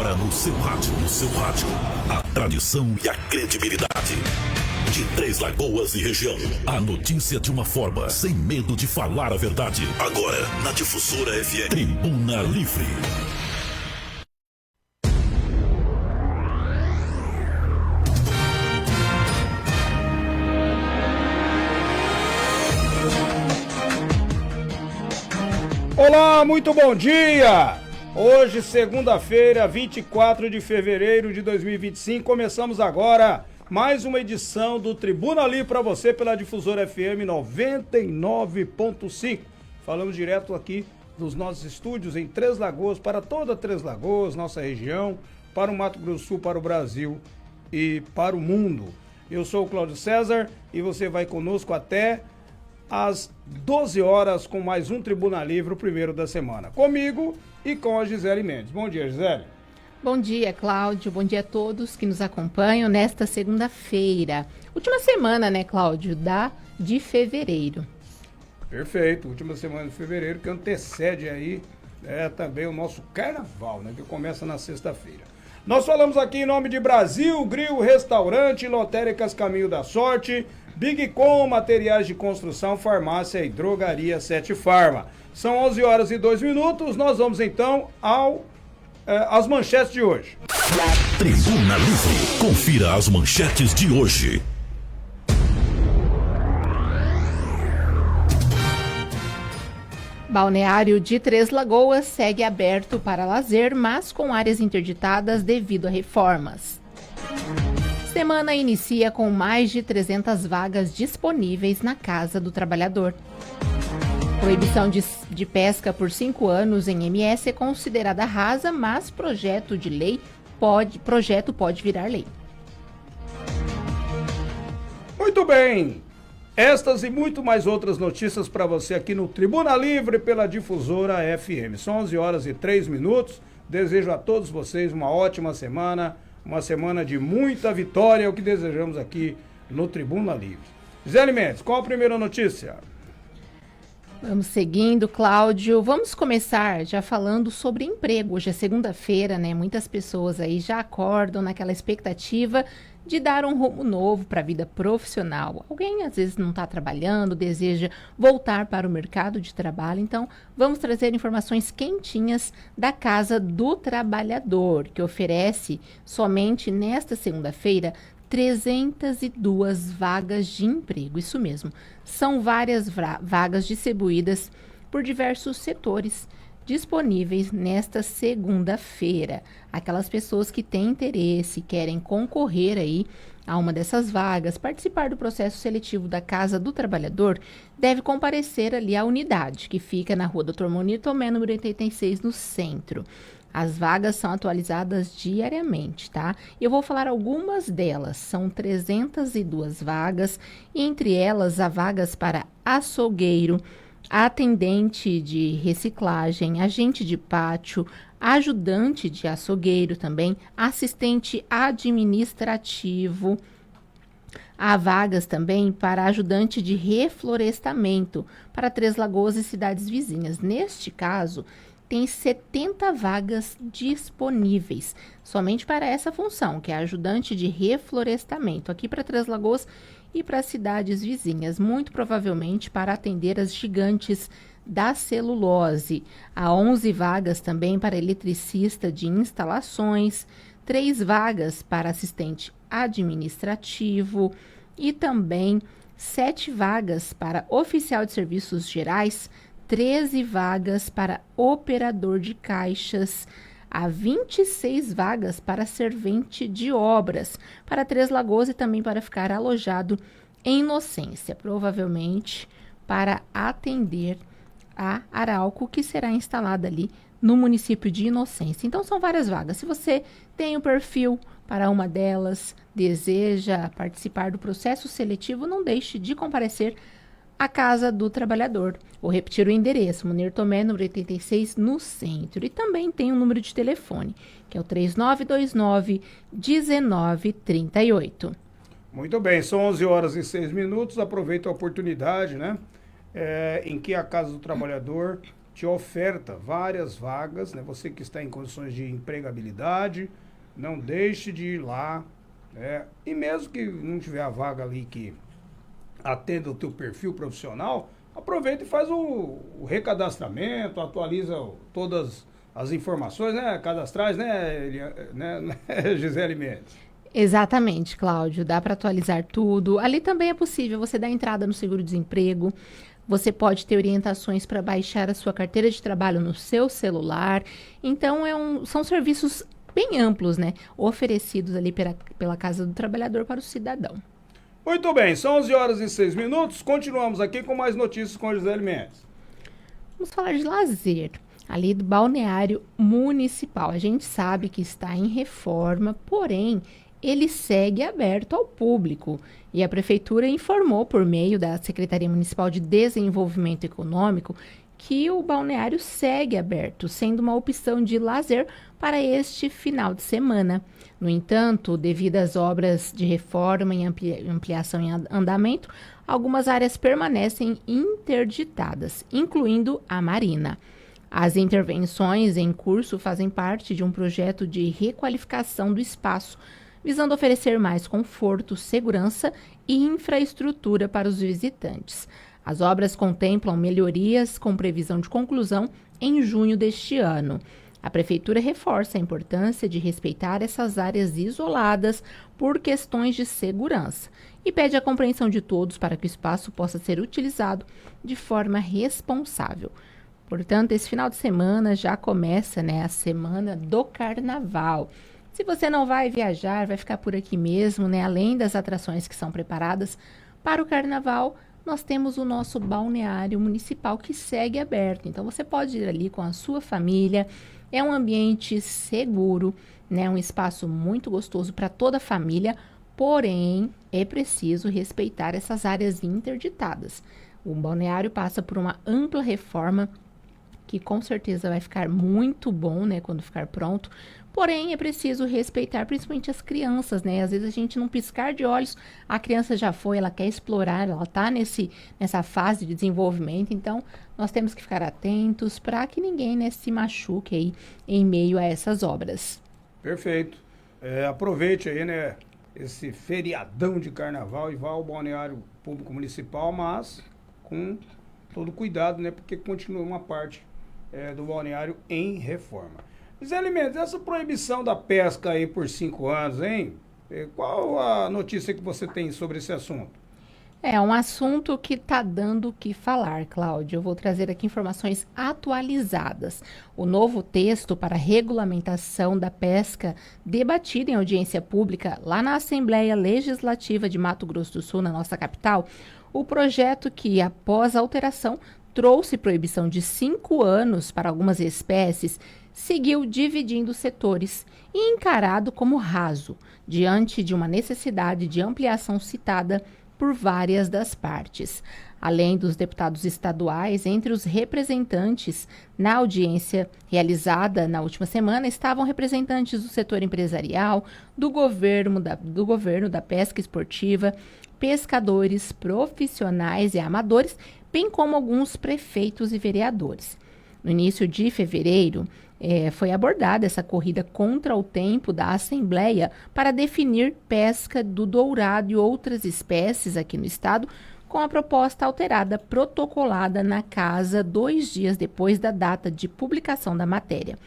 Agora no seu rádio, a tradição e a credibilidade. De Três Lagoas e região, a notícia de uma forma, sem medo de falar a verdade. Agora, na Difusora FM, Tribuna Livre. Olá, muito bom dia! Hoje, segunda-feira, 24 de fevereiro de 2025, começamos agora mais uma edição do Tribuna Livre para você pela Difusora FM 99.5. Falamos direto aqui dos nossos estúdios em Três Lagoas, para toda Três Lagoas, nossa região, para o Mato Grosso do Sul, para o Brasil e para o mundo. Eu sou o Cláudio César e você vai conosco até às 12 horas com mais um Tribuna Livre, o primeiro da semana. Comigo e com a Gisele Mendes. Bom dia, Gisele. Bom dia, Cláudio. Bom dia a todos que nos acompanham nesta segunda-feira. Última semana, né, Cláudio, de fevereiro. Perfeito. Última semana de fevereiro que antecede aí também o nosso carnaval, né, que começa na sexta-feira. Nós falamos aqui em nome de Brasil Grill, Restaurante, Lotéricas Caminho da Sorte, Big Com, Materiais de Construção, Farmácia e Drogaria 7 Farma. São 11 horas e 2 minutos. Nós vamos então às manchetes de hoje. Tribuna Livre. Confira as manchetes de hoje. Balneário de Três Lagoas segue aberto para lazer, mas com áreas interditadas devido a reformas. Semana inicia com mais de 300 vagas disponíveis na Casa do Trabalhador. Proibição de pesca por 5 anos em MS é considerada rasa, mas projeto pode virar lei. Muito bem! Estas e muito mais outras notícias para você aqui no Tribuna Livre pela Difusora FM. São 11 horas e 3 minutos. Desejo a todos vocês uma ótima semana, uma semana de muita vitória, é o que desejamos aqui no Tribuna Livre. Gisele Mendes, qual a primeira notícia? Vamos seguindo, Cláudio. Vamos começar já falando sobre emprego. Hoje é segunda-feira, né? Muitas pessoas aí já acordam naquela expectativa de dar um rumo novo para a vida profissional. Alguém às vezes não está trabalhando, deseja voltar para o mercado de trabalho. Então, vamos trazer informações quentinhas da Casa do Trabalhador, que oferece somente nesta segunda-feira 302 vagas de emprego, isso mesmo. São várias vagas distribuídas por diversos setores disponíveis nesta segunda-feira. Aquelas pessoas que têm interesse, querem concorrer aí a uma dessas vagas, participar do processo seletivo da Casa do Trabalhador, deve comparecer ali à unidade, que fica na Rua Dr. Monir Tomé, número 86, no centro. As vagas são atualizadas diariamente, tá? Eu vou falar algumas delas. São 302 vagas, e entre elas há vagas para açougueiro, atendente de reciclagem, agente de pátio, ajudante de açougueiro também, assistente administrativo. Há vagas também para ajudante de reflorestamento para Três Lagoas e cidades vizinhas. Neste caso, tem 70 vagas disponíveis, somente para essa função, que é ajudante de reflorestamento, aqui para Três Lagoas e para cidades vizinhas, muito provavelmente para atender as gigantes da celulose. Há 11 vagas também para eletricista de instalações, 3 vagas para assistente administrativo e também 7 vagas para oficial de serviços gerais, 13 vagas para operador de caixas, há 26 vagas para servente de obras, para Três Lagoas e também para ficar alojado em Inocência, provavelmente para atender a Arauco, que será instalada ali no município de Inocência. Então, são várias vagas. Se você tem o perfil para uma delas, deseja participar do processo seletivo, não deixe de comparecer à Casa do Trabalhador. Vou repetir o endereço, Monir Tomé, número 86, no centro. E também tem um número de telefone, que é o 3929-1938. Muito bem, são 11 horas e 6 minutos. Aproveito a oportunidade, né, em que a Casa do Trabalhador te oferta várias vagas, né? Você que está em condições de empregabilidade, não deixe de ir lá, né? E mesmo que não tiver a vaga ali que atenda o teu perfil profissional, aproveita e faz o recadastramento, atualiza todas as informações, né, cadastrais, né, Gisele Mendes? Exatamente, Cláudio. Dá para atualizar tudo. Ali também é possível você dar entrada no seguro-desemprego. Você pode ter orientações para baixar a sua carteira de trabalho no seu celular. Então, são serviços bem amplos, né? Oferecidos ali pela Casa do Trabalhador para o cidadão. Muito bem, são 11 horas e 6 minutos. Continuamos aqui com mais notícias com a Gisele Mendes. Vamos falar de lazer. Ali do balneário municipal. A gente sabe que está em reforma, porém, ele segue aberto ao público. E a Prefeitura informou, por meio da Secretaria Municipal de Desenvolvimento Econômico, que o balneário segue aberto, sendo uma opção de lazer para este final de semana. No entanto, devido às obras de reforma e ampliação em andamento, algumas áreas permanecem interditadas, incluindo a marina. As intervenções em curso fazem parte de um projeto de requalificação do espaço, visando oferecer mais conforto, segurança e infraestrutura para os visitantes. As obras contemplam melhorias com previsão de conclusão em junho deste ano. A Prefeitura reforça a importância de respeitar essas áreas isoladas por questões de segurança e pede a compreensão de todos para que o espaço possa ser utilizado de forma responsável. Portanto, esse final de semana já começa, né, a semana do Carnaval. Se você não vai viajar, vai ficar por aqui mesmo, né? Além das atrações que são preparadas para o Carnaval, nós temos o nosso balneário municipal que segue aberto. Então, você pode ir ali com a sua família. É um ambiente seguro, né? Um espaço muito gostoso para toda a família. Porém, é preciso respeitar essas áreas interditadas. O balneário passa por uma ampla reforma que com certeza vai ficar muito bom, né, quando ficar pronto. Porém, é preciso respeitar principalmente as crianças, né? Às vezes a gente, num piscar de olhos, a criança já foi, ela quer explorar, ela está nessa fase de desenvolvimento. Então, nós temos que ficar atentos para que ninguém, né, se machuque aí em meio a essas obras. Perfeito. Aproveite aí, né, esse feriadão de carnaval e vá ao balneário público municipal, mas com todo cuidado, né, porque continua uma parte do balneário em reforma. Gisele Mendes, essa proibição da pesca aí por 5 anos, hein? Qual a notícia que você tem sobre esse assunto? É um assunto que está dando o que falar, Cláudio. Eu vou trazer aqui informações atualizadas. O novo texto para regulamentação da pesca, debatido em audiência pública lá na Assembleia Legislativa de Mato Grosso do Sul, na nossa capital, o projeto que, após a alteração, trouxe proibição de 5 anos para algumas espécies, seguiu dividindo setores e encarado como raso, diante de uma necessidade de ampliação citada por várias das partes. Além dos deputados estaduais, entre os representantes na audiência realizada na última semana, estavam representantes do setor empresarial, do governo da pesca esportiva, pescadores, profissionais e amadores, bem como alguns prefeitos e vereadores. No início de fevereiro, foi abordada essa corrida contra o tempo da Assembleia para definir pesca do dourado e outras espécies aqui no estado, com a proposta alterada protocolada na casa 2 dias depois da data de publicação da matéria.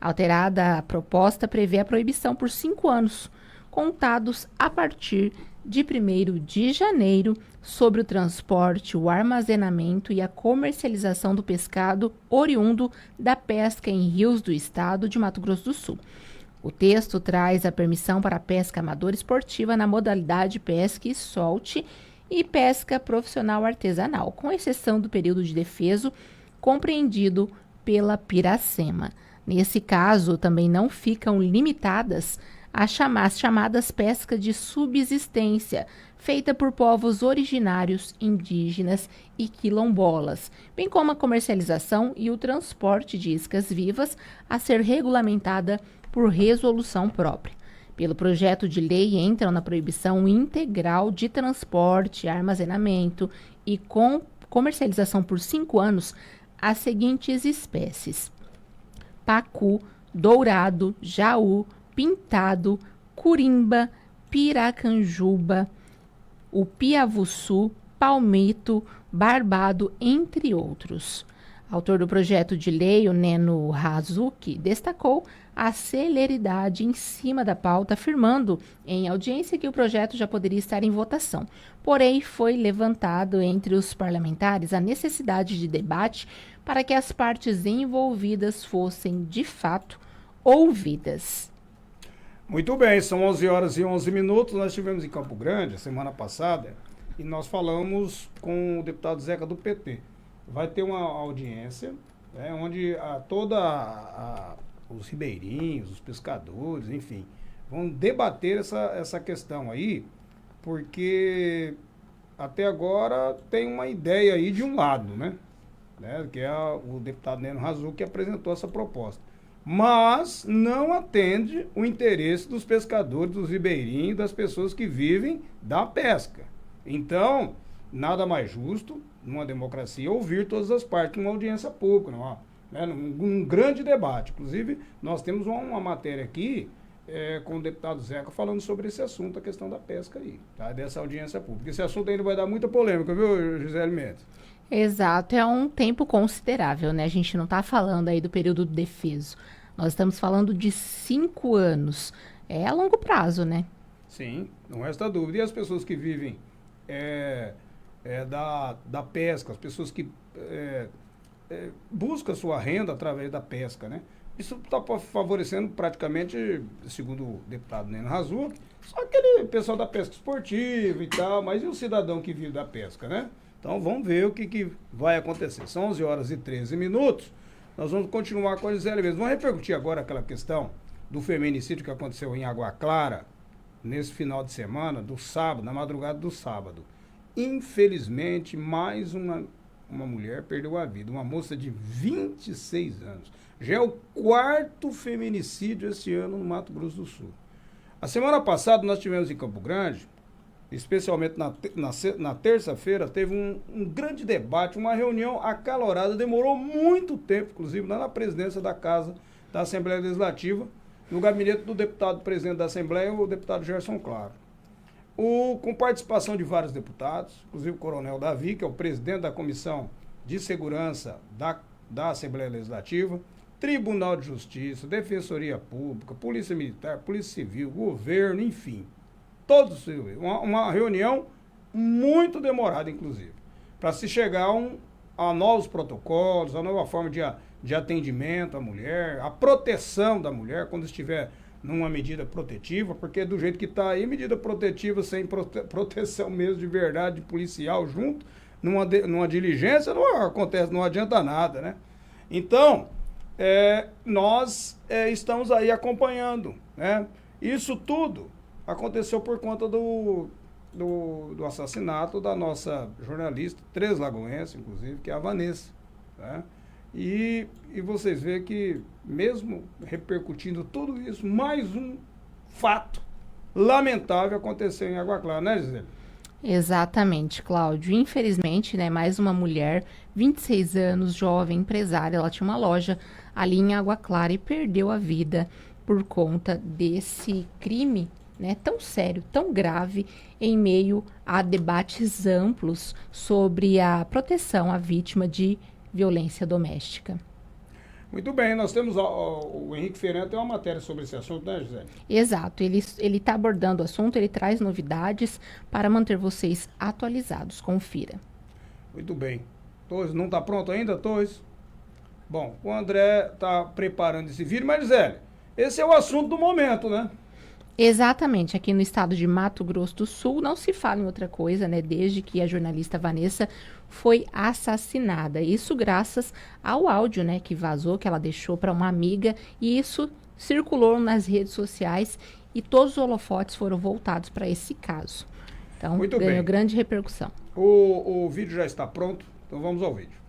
Alterada, a proposta prevê a proibição por 5 anos, contados a partir de 1º de janeiro, sobre o transporte, o armazenamento e a comercialização do pescado oriundo da pesca em rios do estado de Mato Grosso do Sul. O texto traz a permissão para a pesca amadora esportiva na modalidade pesca e solte e pesca profissional artesanal, com exceção do período de defeso compreendido pela Piracema. Nesse caso, também não ficam limitadas as chamadas pesca de subsistência, feita por povos originários, indígenas e quilombolas, bem como a comercialização e o transporte de iscas vivas, a ser regulamentada por resolução própria. Pelo projeto de lei entram na proibição integral de transporte, armazenamento e comercialização por 5 anos as seguintes espécies: pacu, dourado, jaú, pintado, curimba, piracanjuba, o piavuçu, palmito, barbado, entre outros. Autor do projeto de lei, o Neno Hazuki, destacou a celeridade em cima da pauta, afirmando em audiência que o projeto já poderia estar em votação. Porém, foi levantado entre os parlamentares a necessidade de debate para que as partes envolvidas fossem, de fato, ouvidas. Muito bem, são 11 horas e 11 minutos. Nós estivemos em Campo Grande, semana passada, e nós falamos com o deputado Zeca do PT. Vai ter uma audiência, né, onde os ribeirinhos, os pescadores, enfim, vão debater essa questão aí, porque até agora tem uma ideia aí de um lado, né, que é o deputado Neno Hazuki que apresentou essa proposta. Mas não atende o interesse dos pescadores, dos ribeirinhos, das pessoas que vivem da pesca. Então, nada mais justo, numa democracia, ouvir todas as partes numa audiência pública, num grande debate. Inclusive, nós temos uma matéria aqui com o deputado Zeca falando sobre esse assunto, a questão da pesca aí, tá? Dessa audiência pública. Esse assunto ainda vai dar muita polêmica, viu, Gisele Mendes? Exato, é um tempo considerável, né? A gente não está falando aí do período defeso. Nós estamos falando de 5 anos. É a longo prazo, né? Sim, não resta dúvida. E as pessoas que vivem da pesca, as pessoas que buscam sua renda através da pesca, né? Isso está favorecendo praticamente, segundo o deputado Neno Hazuki, só aquele pessoal da pesca esportiva e tal, mas e o cidadão que vive da pesca, né? Então vamos ver o que vai acontecer. São 11 horas e 13 minutos. Nós vamos continuar com a Gisele mesmo. Vamos repercutir agora aquela questão do feminicídio que aconteceu em Água Clara, nesse final de semana, do sábado, na madrugada do sábado. Infelizmente, mais uma mulher perdeu a vida, uma moça de 26 anos. Já é o 4º feminicídio esse ano no Mato Grosso do Sul. A semana passada nós tivemos em Campo Grande, especialmente na terça-feira, teve um grande debate, uma reunião acalorada, demorou muito tempo, inclusive lá na presidência da Casa da Assembleia Legislativa, no gabinete do deputado presidente da Assembleia, o deputado Gerson Claro. Com participação de vários deputados, inclusive o coronel Davi, que é o presidente da Comissão de Segurança da Assembleia Legislativa, Tribunal de Justiça, Defensoria Pública, Polícia Militar, Polícia Civil, Governo, enfim. Todos, uma reunião muito demorada, inclusive, para se chegar a novos protocolos, a nova forma de atendimento à mulher, a proteção da mulher quando estiver numa medida protetiva, porque do jeito que está aí, medida protetiva sem proteção mesmo de verdade, policial junto, numa diligência, não acontece, não adianta nada, né? Então, nós estamos aí acompanhando, né? Isso tudo aconteceu por conta do assassinato da nossa jornalista, 3 lagoense, inclusive, que é a Vanessa, né? E vocês veem que, mesmo repercutindo tudo isso, mais um fato lamentável aconteceu em Água Clara, né, Gisele? Exatamente, Cláudio. Infelizmente, né, mais uma mulher, 26 anos, jovem, empresária, ela tinha uma loja ali em Água Clara e perdeu a vida por conta desse crime, né, tão sério, tão grave, em meio a debates amplos sobre a proteção à vítima de violência doméstica. Muito bem, nós temos o Henrique Ferreira tem uma matéria sobre esse assunto, né, Gisele? Exato, ele está abordando o assunto, ele traz novidades para manter vocês atualizados. Confira. Muito bem. Torres, não está pronto ainda, Torres? Bom, o André está preparando esse vídeo, mas, Gisele, esse é o assunto do momento, né? Exatamente, aqui no estado de Mato Grosso do Sul não se fala em outra coisa, né? Desde que a jornalista Vanessa foi assassinada. Isso graças ao áudio, né, que vazou, que ela deixou para uma amiga, e isso circulou nas redes sociais e todos os holofotes foram voltados para esse caso. Então, ganhou grande repercussão. O vídeo já está pronto, então vamos ao vídeo.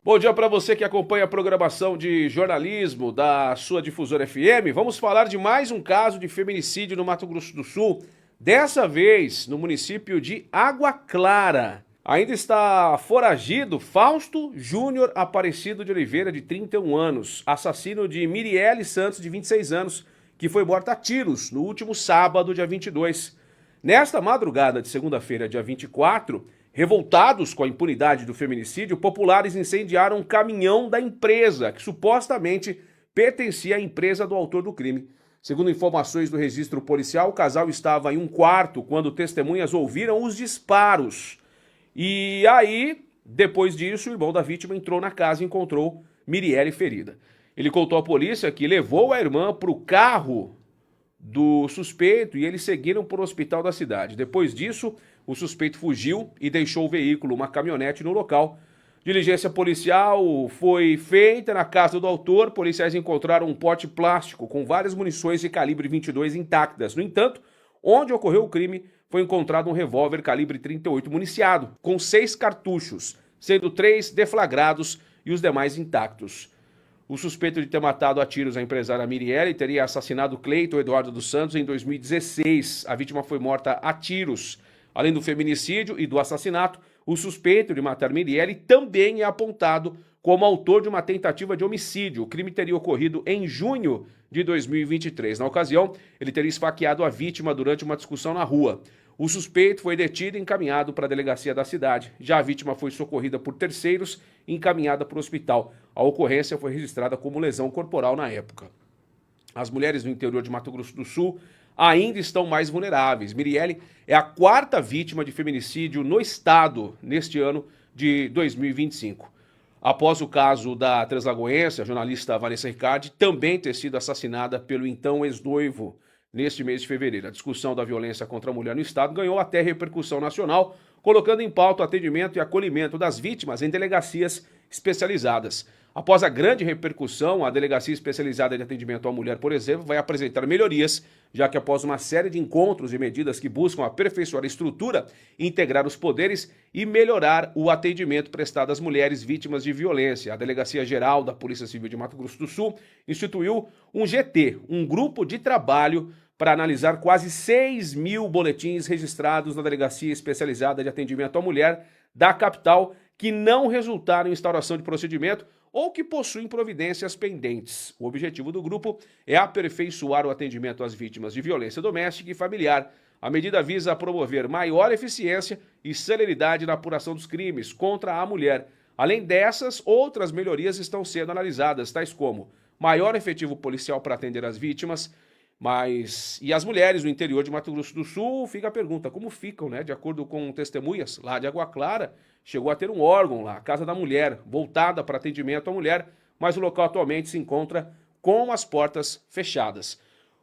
Bom dia para você que acompanha a programação de jornalismo da sua Difusora FM. Vamos falar de mais um caso de feminicídio no Mato Grosso do Sul, dessa vez no município de Água Clara. Ainda está foragido Fausto Júnior Aparecido de Oliveira, de 31 anos, assassino de Mirielle Santos, de 26 anos, que foi morta a tiros no último sábado, dia 22. Nesta madrugada de segunda-feira, dia 24, revoltados com a impunidade do feminicídio, populares incendiaram um caminhão da empresa, que supostamente pertencia à empresa do autor do crime. Segundo informações do registro policial, o casal estava em um quarto quando testemunhas ouviram os disparos. E aí, depois disso, o irmão da vítima entrou na casa e encontrou Mirielle ferida. Ele contou à polícia que levou a irmã para o carro do suspeito e eles seguiram para o hospital da cidade. Depois disso, o suspeito fugiu e deixou o veículo, uma caminhonete, no local. Diligência policial foi feita na casa do autor. Policiais encontraram um pote plástico com várias munições de calibre 22 intactas. No entanto, onde ocorreu o crime, foi encontrado um revólver calibre 38 municiado, com 6 cartuchos, sendo 3 deflagrados e os demais intactos. O suspeito de ter matado a tiros a empresária Mirielle teria assassinado Cleiton Eduardo dos Santos em 2016. A vítima foi morta a tiros. Além do feminicídio e do assassinato, o suspeito de matar Mirielle também é apontado como autor de uma tentativa de homicídio. O crime teria ocorrido em junho de 2023. Na ocasião, ele teria esfaqueado a vítima durante uma discussão na rua. O suspeito foi detido e encaminhado para a delegacia da cidade. Já a vítima foi socorrida por terceiros e encaminhada para o hospital. A ocorrência foi registrada como lesão corporal na época. As mulheres do interior de Mato Grosso do Sul ainda estão mais vulneráveis. Mirielle é a 4ª vítima de feminicídio no estado neste ano de 2025. Após o caso da translagoense, a jornalista Vanessa Ricardi também ter sido assassinada pelo então ex-noivo neste mês de fevereiro. A discussão da violência contra a mulher no estado ganhou até repercussão nacional, colocando em pauta o atendimento e acolhimento das vítimas em delegacias especializadas. Após a grande repercussão, a Delegacia Especializada de Atendimento à Mulher, por exemplo, vai apresentar melhorias, já que após uma série de encontros e medidas que buscam aperfeiçoar a estrutura, integrar os poderes e melhorar o atendimento prestado às mulheres vítimas de violência. A Delegacia Geral da Polícia Civil de Mato Grosso do Sul instituiu um GT, um grupo de trabalho para analisar quase 6 mil boletins registrados na Delegacia Especializada de Atendimento à Mulher da capital que não resultaram em instauração de procedimento ou que possuem providências pendentes. O objetivo do grupo é aperfeiçoar o atendimento às vítimas de violência doméstica e familiar. A medida visa promover maior eficiência e celeridade na apuração dos crimes contra a mulher. Além dessas, outras melhorias estão sendo analisadas, tais como maior efetivo policial para atender as vítimas, e as mulheres do interior de Mato Grosso do Sul, fica a pergunta, como ficam, né? De acordo com testemunhas lá de Água Clara, chegou a ter um órgão lá, a Casa da Mulher, voltada para atendimento à mulher, mas o local atualmente se encontra com as portas fechadas.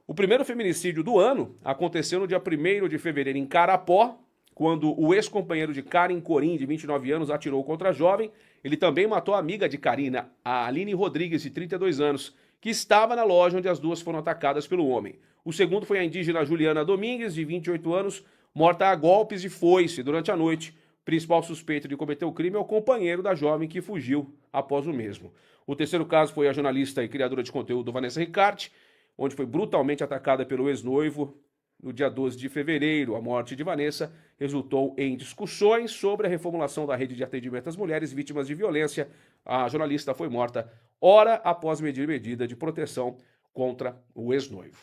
O primeiro feminicídio do ano aconteceu no dia 1º de fevereiro em Carapó, quando o ex-companheiro de Karen Corim, de 29 anos, atirou contra a jovem. Ele também matou a amiga de Karina, a Aline Rodrigues, de 32 anos, que estava na loja onde as duas foram atacadas pelo homem. O segundo foi a indígena Juliana Domingues, de 28 anos, morta a golpes de foice durante a noite. O principal suspeito de cometer o crime é o companheiro da jovem que fugiu após o mesmo. O terceiro caso foi a jornalista e criadora de conteúdo Vanessa Ricardi, onde foi brutalmente atacada pelo ex-noivo no dia 12 de fevereiro. A morte de Vanessa resultou em discussões sobre a reformulação da rede de atendimento às mulheres vítimas de violência. A jornalista foi morta hora após medir medida de proteção contra o ex-noivo.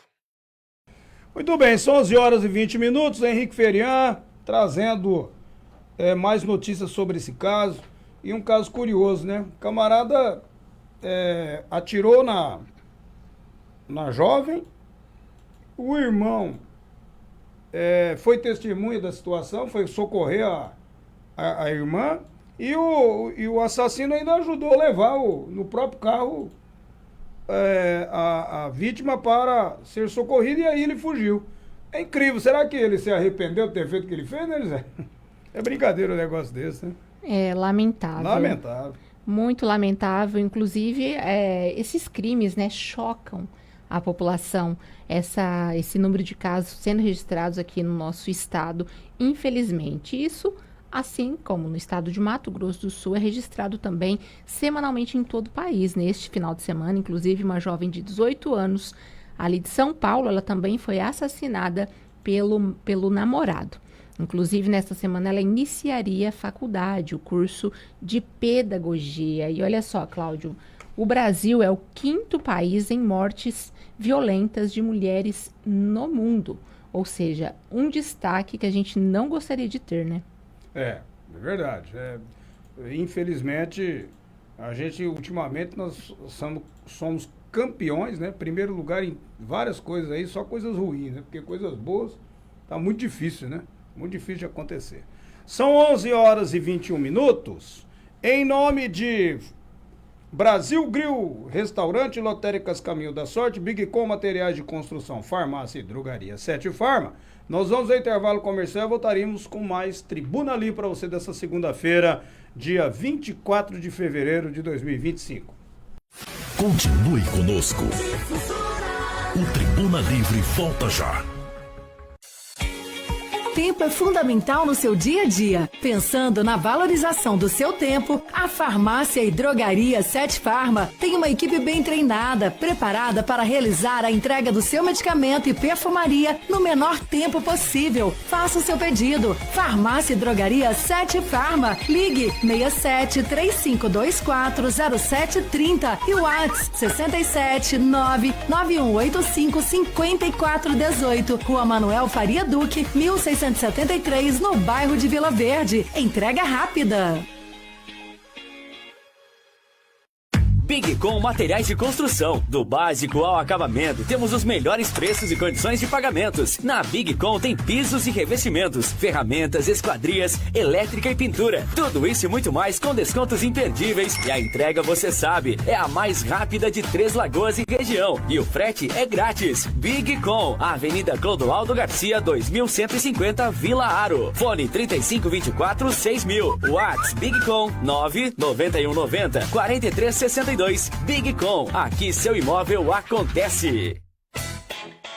Muito bem, são 11 horas e 20 minutos. Henrique Ferian trazendo mais notícias sobre esse caso. E um caso curioso, né? O camarada atirou na jovem, o irmão foi testemunha da situação, foi socorrer a irmã, e o assassino ainda ajudou a levar no próprio carro a vítima para ser socorrida, e aí ele fugiu. É incrível, será que ele se arrependeu de ter feito o que ele fez, né, Zé? É brincadeira um negócio desse, né? É lamentável. Lamentável. Muito lamentável, inclusive esses crimes, né, chocam a população. Esse número de casos sendo registrados aqui no nosso estado, infelizmente. Isso, assim como no estado de Mato Grosso do Sul, é registrado também semanalmente em todo o país. Neste final de semana, inclusive, uma jovem de 18 anos, ali de São Paulo, ela também foi assassinada pelo namorado. Inclusive, nesta semana, ela iniciaria a faculdade, o curso de pedagogia. E olha só, Cláudio, o Brasil é o 5º país em mortes violentas de mulheres no mundo. Ou seja, um destaque que a gente não gostaria de ter, né? É verdade. Infelizmente, a gente, ultimamente, nós somos campeões, né? Primeiro lugar em várias coisas aí, só coisas ruins, né? Porque coisas boas tá muito difícil, né? Muito difícil de acontecer. São 11h21. Em nome de Brasil Grill, Restaurante, Lotéricas Caminho da Sorte, Big Com Materiais de Construção, Farmácia e Drogaria 7 Farma, nós vamos ao intervalo comercial e voltaremos com mais Tribuna Livre para você dessa segunda-feira, dia 24 de fevereiro de 2025. Continue conosco. O Tribuna Livre volta já. Tempo é fundamental no seu dia a dia. Pensando na valorização do seu tempo, a Farmácia e Drogaria 7 Farma tem uma equipe bem treinada, preparada para realizar a entrega do seu medicamento e perfumaria no menor tempo possível. Faça o seu pedido. Farmácia e Drogaria 7 Farma. Ligue 67 3524 0730 e o WhatsApp 67 99185 5418. Rua Manuel Faria Duque, 1673, no bairro de Vila Verde. Entrega rápida. Big Com Materiais de Construção. Do básico ao acabamento, temos os melhores preços e condições de pagamentos. Na Big Com tem pisos e revestimentos, ferramentas, esquadrias, elétrica e pintura. Tudo isso e muito mais com descontos imperdíveis. E a entrega, você sabe, é a mais rápida de Três Lagoas e região. E o frete é grátis. Big Com, Avenida Clodoaldo Garcia, 2150, Vila Aro. Fone 3524-6000. WhatsApp Big Com 99190-4362. Big Com, aqui seu imóvel acontece.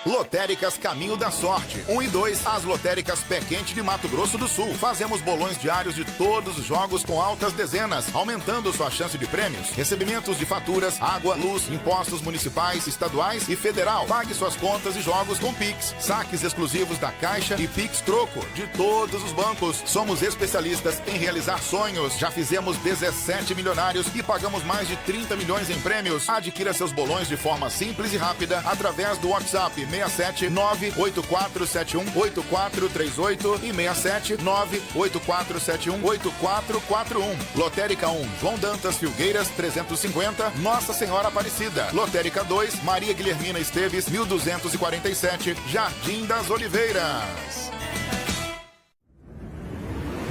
Lotéricas Caminho da Sorte. 1 e 2, as lotéricas Pé Quente de Mato Grosso do Sul. Fazemos bolões diários de todos os jogos com altas dezenas, aumentando sua chance de prêmios. Recebimentos de faturas, água, luz, impostos municipais, estaduais e federal. Pague suas contas e jogos com Pix. Saques exclusivos da Caixa e Pix Troco de todos os bancos. Somos especialistas em realizar sonhos. Já fizemos 17 milionários e pagamos mais de 30 milhões em prêmios. Adquira seus bolões de forma simples e rápida através do WhatsApp 67 98471 8438 e 67 98471 8441. Lotérica 1, João Dantas Filgueiras 350, Nossa Senhora Aparecida. Lotérica 2, Maria Guilhermina Esteves 1247, Jardim das Oliveiras.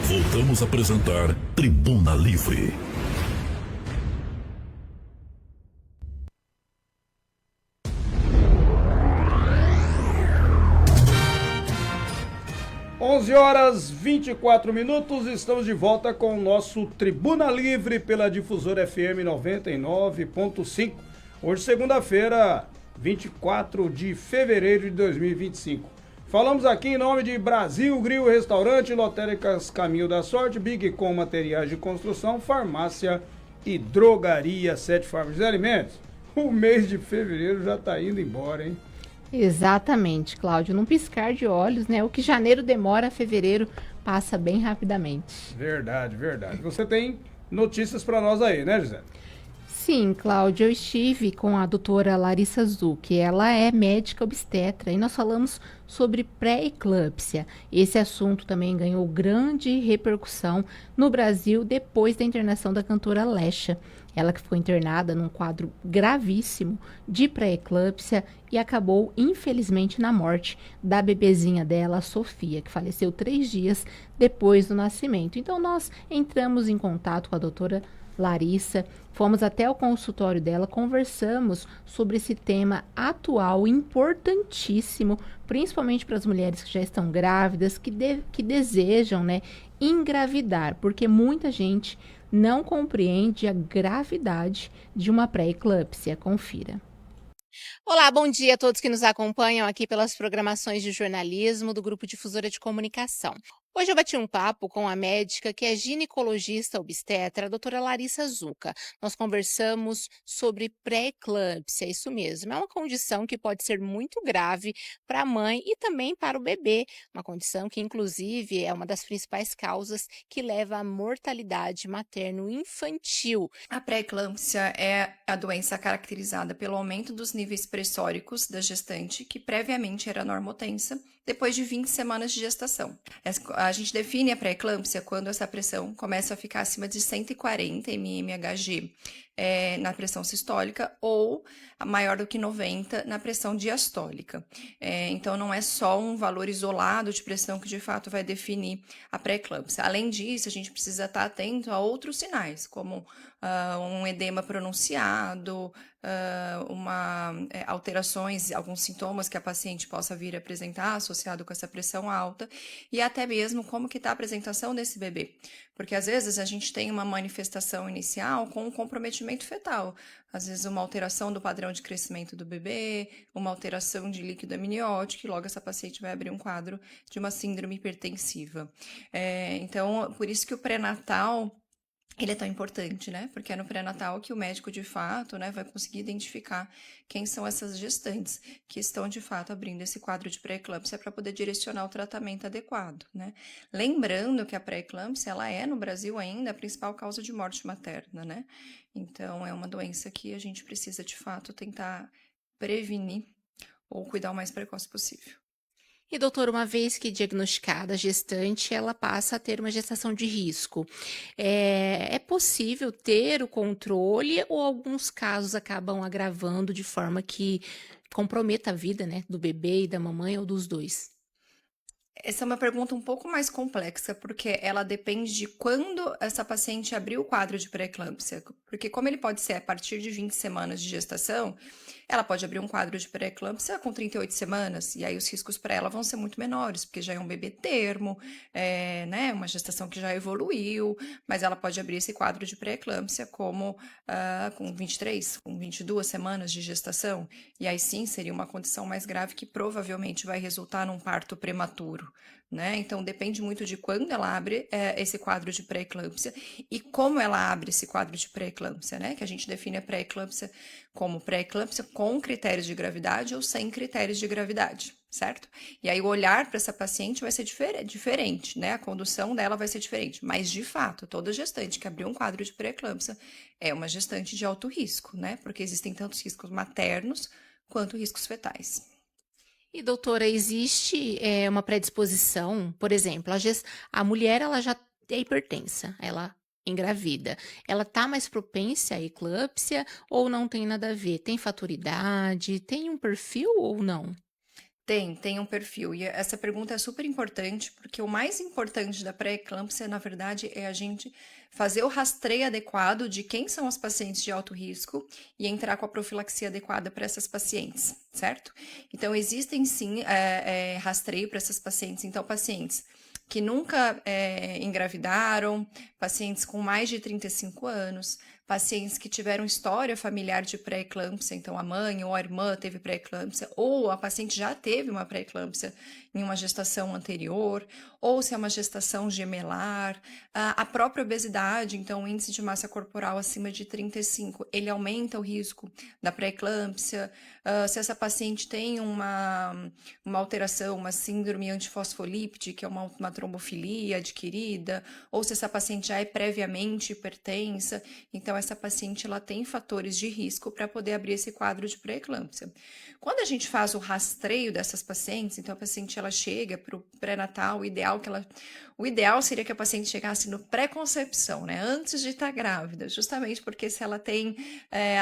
Voltamos a apresentar Tribuna Livre. 11h24, estamos de volta com o nosso Tribuna Livre pela Difusora FM 99.5. Hoje, segunda-feira, 24 de fevereiro de 2025. Falamos aqui em nome de Brasil Grill Restaurante, Lotéricas Caminho da Sorte, Big Com Materiais de Construção, Farmácia e Drogaria 7 Farmas de Alimentos. O mês de fevereiro já está indo embora, hein? Exatamente, Cláudio. Num piscar de olhos, né? O que janeiro demora, fevereiro passa bem rapidamente. Verdade, verdade. Você tem notícias para nós aí, né, Gisele? Sim, Cláudio, eu estive com a doutora Larissa Zucchi, ela é médica obstetra e nós falamos sobre pré-eclâmpsia. Esse assunto também ganhou grande repercussão no Brasil depois da internação da cantora Lesha. Ela que ficou internada num quadro gravíssimo de pré-eclâmpsia e acabou, infelizmente, na morte da bebezinha dela, a Sofia, que faleceu 3 dias depois do nascimento. Então, nós entramos em contato com a doutora Larissa, fomos até o consultório dela, conversamos sobre esse tema atual, importantíssimo, principalmente para as mulheres que já estão grávidas, que desejam, né, engravidar, porque muita gente não compreende a gravidade de uma pré-eclâmpsia. Confira. Olá, bom dia a todos que nos acompanham aqui pelas programações de jornalismo do Grupo Difusora de Comunicação. Hoje eu bati um papo com a médica que é ginecologista obstetra, a doutora Larissa Zucca. Nós conversamos sobre pré-eclâmpsia, isso mesmo. É uma condição que pode ser muito grave para a mãe e também para o bebê. Uma condição que, inclusive, é uma das principais causas que leva à mortalidade materno-infantil. A pré-eclâmpsia é a doença caracterizada pelo aumento dos níveis pressóricos da gestante, que previamente era normotensa, depois de 20 semanas de gestação. A gente define a pré-eclâmpsia quando essa pressão começa a ficar acima de 140 mmHg na pressão sistólica ou maior do que 90 na pressão diastólica. Então, não é só um valor isolado de pressão que, de fato, vai definir a pré-eclâmpsia. Além disso, a gente precisa estar atento a outros sinais, como um edema pronunciado, alterações, alguns sintomas que a paciente possa vir a apresentar associado com essa pressão alta e até mesmo como que está a apresentação desse bebê. Porque às vezes a gente tem uma manifestação inicial com um comprometimento fetal, às vezes uma alteração do padrão de crescimento do bebê, uma alteração de líquido amniótico e logo essa paciente vai abrir um quadro de uma síndrome hipertensiva. Então, por isso que o pré-natal ele é tão importante, né? Porque é no pré-natal que o médico, de fato, né, vai conseguir identificar quem são essas gestantes que estão, de fato, abrindo esse quadro de pré-eclâmpsia para poder direcionar o tratamento adequado, né? Lembrando que a pré-eclâmpsia, ela é, no Brasil ainda, a principal causa de morte materna, né? Então, é uma doença que a gente precisa, de fato, tentar prevenir ou cuidar o mais precoce possível. E, doutora, uma vez que diagnosticada a gestante, ela passa a ter uma gestação de risco. É possível ter o controle ou alguns casos acabam agravando de forma que comprometa a vida, né, do bebê e da mamãe ou dos dois? Essa é uma pergunta um pouco mais complexa, porque ela depende de quando essa paciente abriu o quadro de pré-eclâmpsia. Porque como ele pode ser a partir de 20 semanas de gestação, ela pode abrir um quadro de pré-eclâmpsia com 38 semanas, e aí os riscos para ela vão ser muito menores, porque já é um bebê termo, né, uma gestação que já evoluiu, mas ela pode abrir esse quadro de pré-eclâmpsia como com 23, com 22 semanas de gestação, e aí sim seria uma condição mais grave que provavelmente vai resultar num parto prematuro. Né? Então, depende muito de quando ela abre esse quadro de pré-eclâmpsia e como ela abre esse quadro de pré-eclâmpsia, né? Que a gente define a pré-eclâmpsia como pré-eclâmpsia com critérios de gravidade ou sem critérios de gravidade, certo? E aí o olhar para essa paciente vai ser diferente, né? A condução dela vai ser diferente, mas de fato, toda gestante que abriu um quadro de pré-eclâmpsia é uma gestante de alto risco, né? Porque existem tantos riscos maternos quanto riscos fetais. E, doutora, existe uma predisposição, por exemplo, a mulher ela já é hipertensa, ela engravida, ela tá mais propensa à eclâmpsia ou não tem nada a ver? Tem faturidade, tem um perfil ou não? Tem um perfil. E essa pergunta é super importante, porque o mais importante da pré-eclâmpsia, na verdade, é a gente fazer o rastreio adequado de quem são as pacientes de alto risco e entrar com a profilaxia adequada para essas pacientes, certo? Então, existem sim rastreio para essas pacientes. Então, pacientes que nunca engravidaram, pacientes com mais de 35 anos, pacientes que tiveram história familiar de pré-eclâmpsia, então a mãe ou a irmã teve pré-eclâmpsia, ou a paciente já teve uma pré-eclâmpsia em uma gestação anterior, ou se é uma gestação gemelar, a própria obesidade, então o índice de massa corporal acima de 35, ele aumenta o risco da pré-eclâmpsia, se essa paciente tem uma alteração, uma síndrome antifosfolípide, que é uma trombofilia adquirida, ou se essa paciente já é previamente hipertensa, então essa paciente ela tem fatores de risco para poder abrir esse quadro de pré-eclâmpsia. Quando a gente faz o rastreio dessas pacientes, então a paciente ela chega para o pré-natal, o ideal seria que a paciente chegasse no pré-concepção, né, antes de estar grávida, justamente porque se ela tem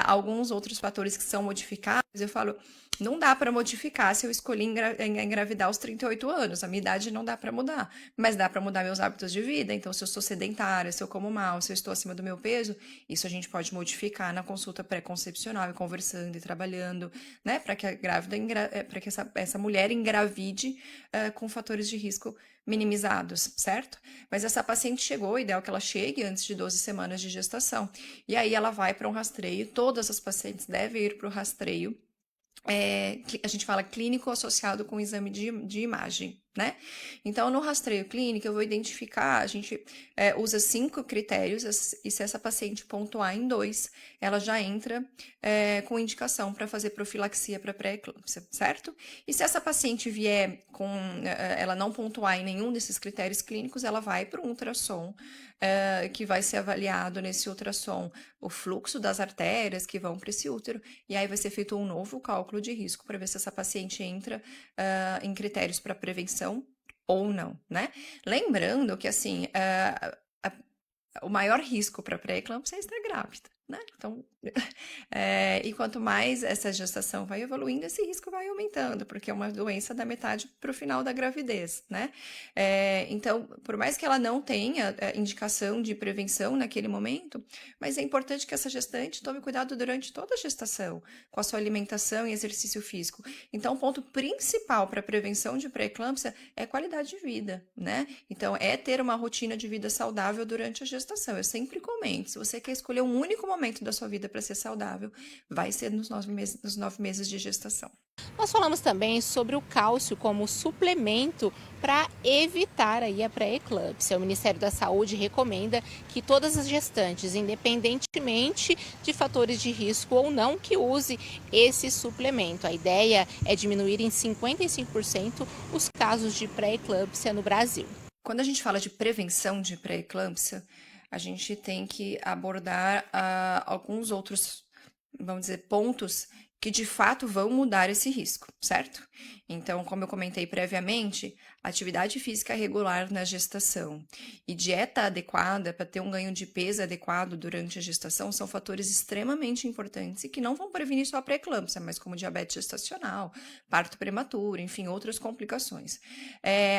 alguns outros fatores que são modificáveis, eu falo, não dá para modificar se eu escolhi engravidar aos 38 anos, a minha idade não dá para mudar, mas dá para mudar meus hábitos de vida, então se eu sou sedentária, se eu como mal, se eu estou acima do meu peso, isso a gente pode modificar na consulta pré-concepcional e conversando e trabalhando, né, para que a grávida, para que essa mulher engravide com fatores de risco minimizados, certo? Mas essa paciente chegou, o ideal é que ela chegue antes de 12 semanas de gestação, e aí ela vai para um rastreio, todas as pacientes devem ir para o rastreio, a gente fala clínico associado com exame de imagem, né? Então, no rastreio clínico, eu vou identificar, a gente usa 5 critérios, e se essa paciente pontuar em 2, ela já entra com indicação para fazer profilaxia para pré-eclâmpsia, certo? E se essa paciente vier com, ela não pontuar em nenhum desses critérios clínicos, ela vai para um ultrassom, que vai ser avaliado nesse ultrassom o fluxo das artérias que vão para esse útero, e aí vai ser feito um novo cálculo de risco para ver se essa paciente entra em critérios para prevenção ou não, né? Lembrando que, assim, o maior risco para pré-eclâmpsia é estar grávida, né? Então, e quanto mais essa gestação vai evoluindo, esse risco vai aumentando, porque é uma doença da metade para o final da gravidez, né? Então, por mais que ela não tenha indicação de prevenção naquele momento, mas é importante que essa gestante tome cuidado durante toda a gestação, com a sua alimentação e exercício físico. Então, o ponto principal para a prevenção de pré-eclâmpsia é qualidade de vida, né? Então, é ter uma rotina de vida saudável durante a gestação. Eu sempre comento, se você quer escolher um único momento da sua vida para ser saudável, vai ser nos 9 meses de gestação. Nós falamos também sobre o cálcio como suplemento para evitar aí a pré-eclâmpsia. O Ministério da Saúde recomenda que todas as gestantes, independentemente de fatores de risco ou não, que use esse suplemento. A ideia é diminuir em 55% os casos de pré-eclâmpsia no Brasil. Quando a gente fala de prevenção de pré-eclâmpsia, a gente tem que abordar alguns outros, vamos dizer, pontos que de fato vão mudar esse risco, certo? Então, como eu comentei previamente, atividade física regular na gestação e dieta adequada para ter um ganho de peso adequado durante a gestação são fatores extremamente importantes e que não vão prevenir só a pré-eclâmpsia, mas como diabetes gestacional, parto prematuro, enfim, outras complicações.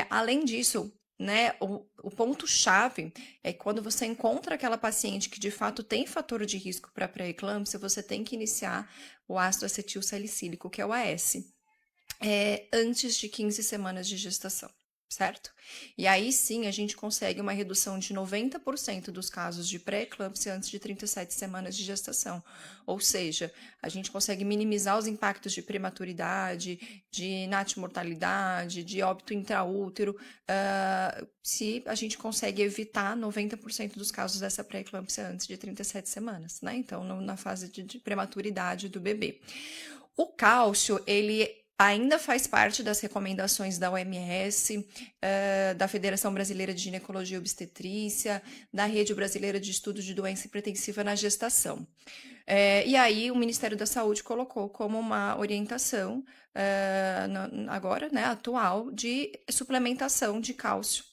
Além disso, né, o ponto-chave é que quando você encontra aquela paciente que de fato tem fator de risco para pré-eclâmpsia, você tem que iniciar o ácido acetil salicílico, que é o AS, antes de 15 semanas de gestação, certo? E aí sim a gente consegue uma redução de 90% dos casos de pré-eclâmpsia antes de 37 semanas de gestação. Ou seja, a gente consegue minimizar os impactos de prematuridade, de natimortalidade, de óbito intraútero, se a gente consegue evitar 90% dos casos dessa pré-eclâmpsia antes de 37 semanas, né? Então, na fase de prematuridade do bebê. O cálcio, ele ainda faz parte das recomendações da OMS, da Federação Brasileira de Ginecologia e Obstetrícia, da Rede Brasileira de Estudos de Doença Hipertensiva na Gestação. E aí o Ministério da Saúde colocou como uma orientação, agora, né, atual, de suplementação de cálcio.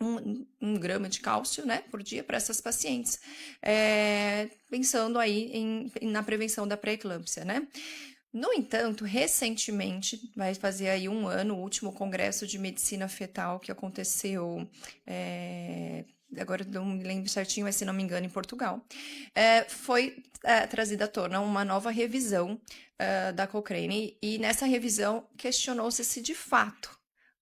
1 grama de cálcio, né, por dia para essas pacientes, pensando aí na prevenção da pré-eclâmpsia, né? No entanto, recentemente, vai fazer aí 1 ano, o último congresso de medicina fetal que aconteceu, agora não me lembro certinho, mas se não me engano, em Portugal, foi trazida à tona uma nova revisão da Cochrane, e nessa revisão questionou-se se de fato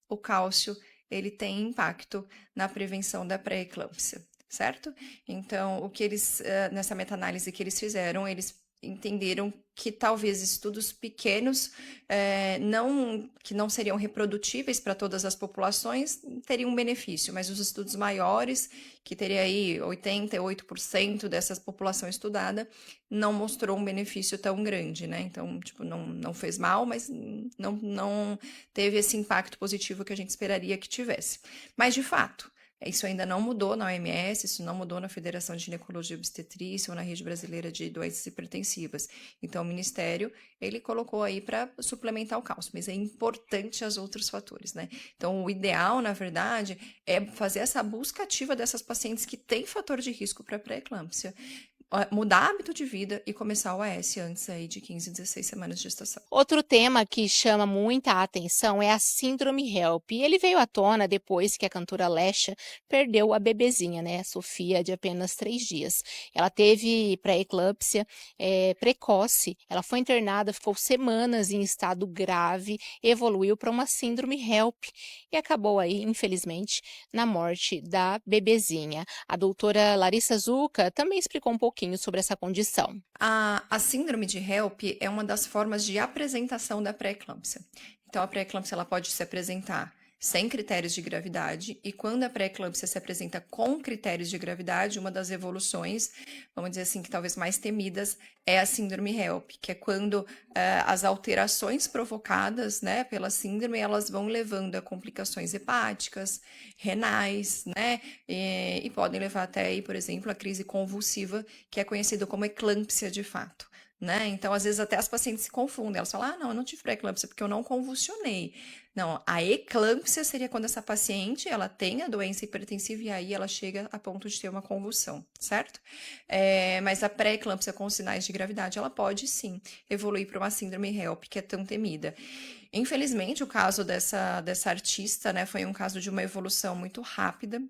o cálcio ele tem impacto na prevenção da pré-eclâmpsia, certo? Então, o que eles, nessa meta-análise que eles fizeram, eles entenderam que talvez estudos pequenos, que não seriam reprodutíveis para todas as populações, teriam um benefício, mas os estudos maiores, que teria aí 88% dessa população estudada, não mostrou um benefício tão grande, né? Então, tipo, não fez mal, mas não teve esse impacto positivo que a gente esperaria que tivesse. Mas, de fato, isso ainda não mudou na OMS, isso não mudou na Federação de Ginecologia e Obstetrícia ou na Rede Brasileira de Doenças Hipertensivas. Então, o Ministério, ele colocou aí para suplementar o cálcio, mas é importante os outros fatores, né? Então, o ideal, na verdade, é fazer essa busca ativa dessas pacientes que têm fator de risco para pré-eclâmpsia, mudar hábito de vida e começar o AS antes aí de 15, 16 semanas de gestação. Outro tema que chama muita atenção é a síndrome HELP. E ele veio à tona depois que a cantora Lesha perdeu a bebezinha, né, a Sofia, de apenas 3 dias. Ela teve pré-eclâmpsia precoce, ela foi internada, ficou semanas em estado grave, evoluiu para uma síndrome HELP e acabou aí, infelizmente, na morte da bebezinha. A doutora Larissa Zucca também explicou um pouquinho sobre essa condição. A síndrome de HELP é uma das formas de apresentação da pré-eclâmpsia. Então, a pré-eclâmpsia ela pode se apresentar sem critérios de gravidade, e quando a pré-eclâmpsia se apresenta com critérios de gravidade, uma das evoluções, vamos dizer assim, que talvez mais temidas, é a síndrome HELP, que é quando as alterações provocadas, né, pela síndrome, elas vão levando a complicações hepáticas, renais, né, e podem levar até aí, por exemplo, a crise convulsiva, que é conhecida como eclâmpsia de fato. Né? Então, às vezes, até as pacientes se confundem. Elas falam, não, eu não tive pré-eclâmpsia porque eu não convulsionei. Não, a eclâmpsia seria quando essa paciente, ela tem a doença hipertensiva e aí ela chega a ponto de ter uma convulsão, certo? Mas a pré-eclâmpsia com sinais de gravidade, ela pode, sim, evoluir para uma síndrome HELP, que é tão temida. Infelizmente, o caso dessa artista, né, foi um caso de uma evolução muito rápida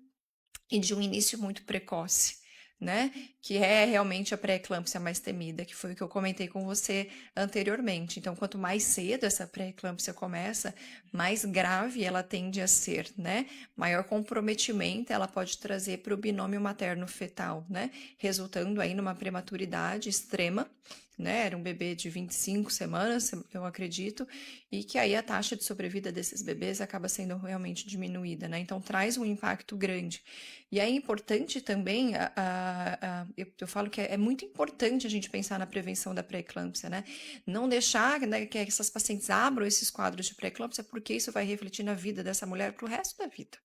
e de um início muito precoce. Né? Que é realmente a pré-eclâmpsia mais temida, que foi o que eu comentei com você anteriormente. Então, quanto mais cedo essa pré-eclâmpsia começa, mais grave ela tende a ser, né? Maior comprometimento ela pode trazer para o binômio materno-fetal, né? Resultando aí numa prematuridade extrema, né? Era um bebê de 25 semanas, eu acredito, e que aí a taxa de sobrevida desses bebês acaba sendo realmente diminuída, né? Então, traz um impacto grande. E é importante também, eu falo que é muito importante a gente pensar na prevenção da pré-eclâmpsia, né? Não deixar, né, que essas pacientes abram esses quadros de pré-eclâmpsia, porque isso vai refletir na vida dessa mulher para o resto da vida.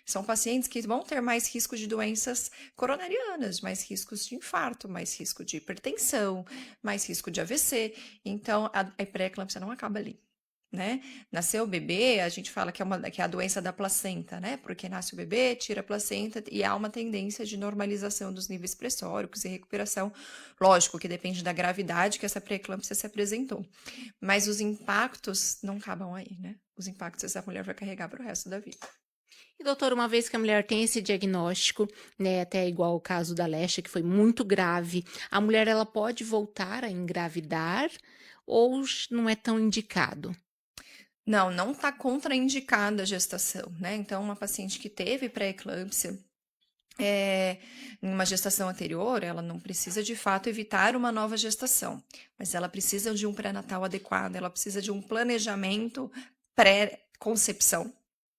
São pacientes que vão ter mais risco de doenças coronarianas, mais riscos de infarto, mais risco de hipertensão, mais risco de AVC. Então, a pré-eclâmpsia não acaba ali. Né? Nasceu o bebê, a gente fala que é a doença da placenta, né? Porque nasce o bebê, tira a placenta e há uma tendência de normalização dos níveis pressóricos e recuperação. Lógico que depende da gravidade que essa pré-eclâmpsia se apresentou. Mas os impactos não acabam aí, né? Os impactos essa mulher vai carregar para o resto da vida. E, doutor, uma vez que a mulher tem esse diagnóstico, né, até igual o caso da Lesha, que foi muito grave, a mulher ela pode voltar a engravidar ou não é tão indicado? Não está contraindicada a gestação, né? Então, uma paciente que teve pré-eclâmpsia em uma gestação anterior, ela não precisa, de fato, evitar uma nova gestação, mas ela precisa de um pré-natal adequado, ela precisa de um planejamento pré-concepção,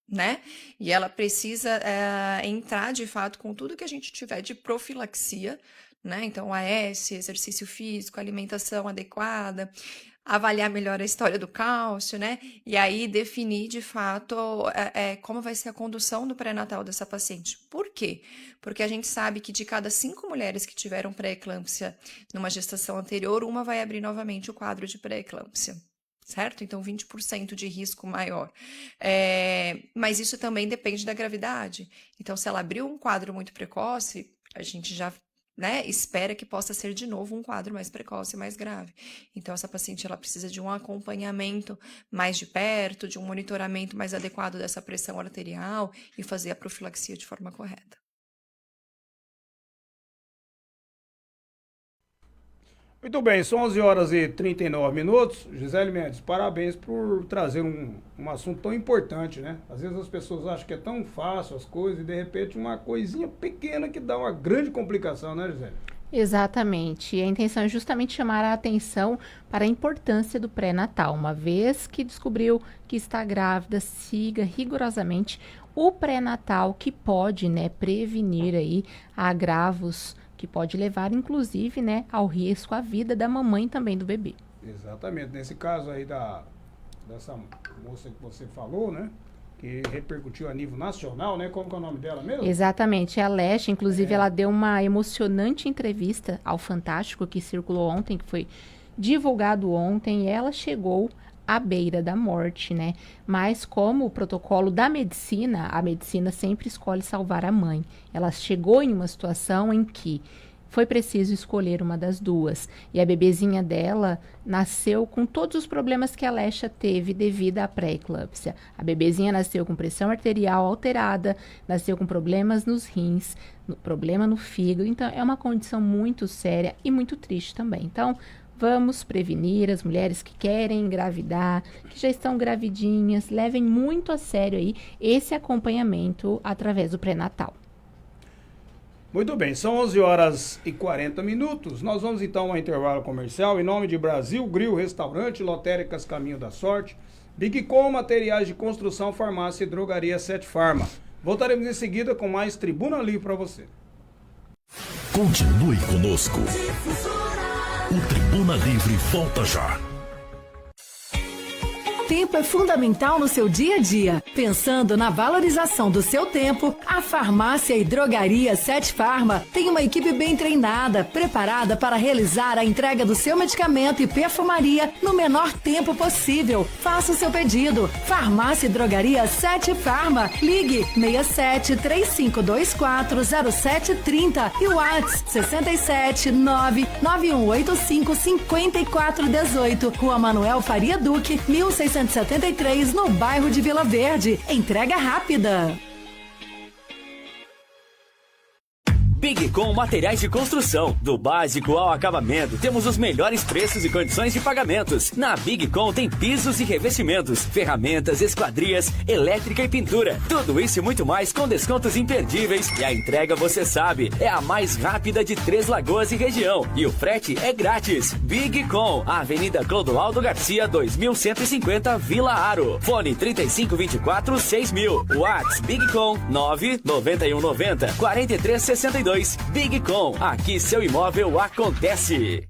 né? E ela precisa entrar, de fato, com tudo que a gente tiver de profilaxia, né? Então, AS, exercício físico, alimentação adequada, avaliar melhor a história do cálcio, né? E aí definir, de fato, como vai ser a condução do pré-natal dessa paciente. Por quê? Porque a gente sabe que de cada 5 mulheres que tiveram pré-eclâmpsia numa gestação anterior, uma vai abrir novamente o quadro de pré-eclâmpsia. Certo? Então, 20% de risco maior. Mas isso também depende da gravidade. Então, se ela abriu um quadro muito precoce, a gente já, né, espera que possa ser de novo um quadro mais precoce e mais grave. Então, essa paciente ela precisa de um acompanhamento mais de perto, de um monitoramento mais adequado dessa pressão arterial e fazer a profilaxia de forma correta. Muito bem, são 11 horas e 39 minutos. Gisele Mendes, parabéns por trazer um assunto tão importante, né? Às vezes as pessoas acham que é tão fácil as coisas e de repente uma coisinha pequena que dá uma grande complicação, né, Gisele? Exatamente. E a intenção é justamente chamar a atenção para a importância do pré-natal. Uma vez que descobriu que está grávida, siga rigorosamente o pré-natal, que pode, né, prevenir aí agravos que pode levar, inclusive, né, ao risco à vida da mamãe também do bebê. Exatamente. Nesse caso aí dessa moça que você falou, né, que repercutiu a nível nacional, né, como que é o nome dela mesmo? Exatamente, é a Lesha, inclusive ela deu uma emocionante entrevista ao Fantástico, que circulou ontem, que foi divulgado ontem, e ela chegou à beira da morte, né? Mas como o protocolo da medicina, a medicina sempre escolhe salvar a mãe. Ela chegou em uma situação em que foi preciso escolher uma das duas. E a bebezinha dela nasceu com todos os problemas que a Lesha teve devido à pré-eclâmpsia. A bebezinha nasceu com pressão arterial alterada, nasceu com problemas nos rins, problema no fígado. Então, é uma condição muito séria e muito triste também. Então, vamos prevenir as mulheres que querem engravidar, que já estão gravidinhas, levem muito a sério aí esse acompanhamento através do pré-natal. Muito bem, são 11 horas e 40 minutos. Nós vamos então a um intervalo comercial. Em nome de Brasil Grill Restaurante, Lotéricas Caminho da Sorte, Big Com, materiais de construção, farmácia e drogaria 7 Farma. Voltaremos em seguida com mais Tribuna Livre para você. Continue conosco. O Tribuna Livre volta já. Tempo é fundamental no seu dia a dia. Pensando na valorização do seu tempo, a Farmácia e Drogaria 7 Farma tem uma equipe bem treinada, preparada para realizar a entrega do seu medicamento e perfumaria no menor tempo possível. Faça o seu pedido. Farmácia e Drogaria 7 Farma. Ligue 67 3524 0730 e o WhatsApp 67 99185 5418. Rua Manuel Faria Duque, 1673, no bairro de Vila Verde. Entrega rápida. Big Com Materiais de Construção. Do básico ao acabamento, temos os melhores preços e condições de pagamentos. Na Big Com tem pisos e revestimentos, ferramentas, esquadrias, elétrica e pintura. Tudo isso e muito mais com descontos imperdíveis. E a entrega, você sabe, é a mais rápida de Três Lagoas e região. E o frete é grátis. Big Com, Avenida Clodoaldo Garcia, 2150, Vila Aro. Fone 3524 6000. WhatsApp Big Com 99190 4362. Big Com, aqui seu imóvel acontece.